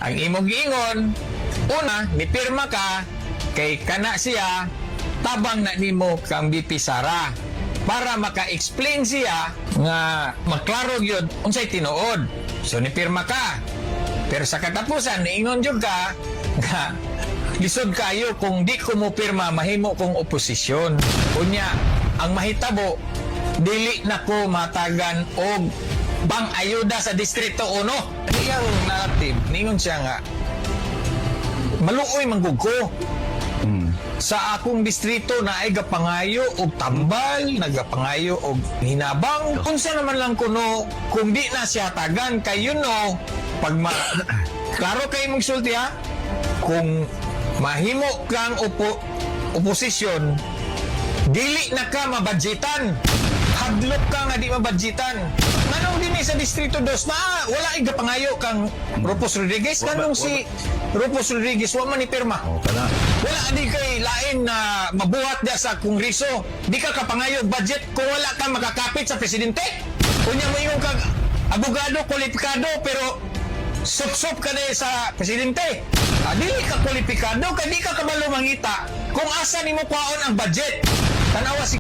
ang imong giingon, una, nipirma ka, kay kana siya, tabang na nimo kang BP Sara. Para maka-explain siya nga maklaro yun unsay tinuod. So nipirma ka. Pero sa katapusan, niingon jud ka nga lisod kayo kung di ko mo pirma, mahimo kong oposisyon. Unya, ang mahitabo, dili na ko matagan og bang ayuda sa Distrito 1. Iyang narrative, ningon siya nga, maluoy manggug ko. Sa akong distrito na ay gapangayo og tambal, nagapangayo og hinabang. Unsa naman lang kuno kung di na siya tagan kay pag klaro kay mong sulti ha, kung mahimo kang oposisyon, dili na ka mabadgetan. Hadlok ka nga di mabadgetan. Nanong din sa Distrito 2 na wala ay gapangayo kang Rufus Rodriguez. Kanong si Rufus Rodriguez wa man ni pirma. Wala di kay lain na mabuhat dia sa Kongreso. Di ka kapangayo budget kung wala ka makakapit sa presidente. Kunya mo yung kag abogado kwalipikado pero sup-sup ka na sa presidente. Dili ka kwalipikado kay di ka kabalo mangita kung asa nimo kwaon ang budget. Tanawa si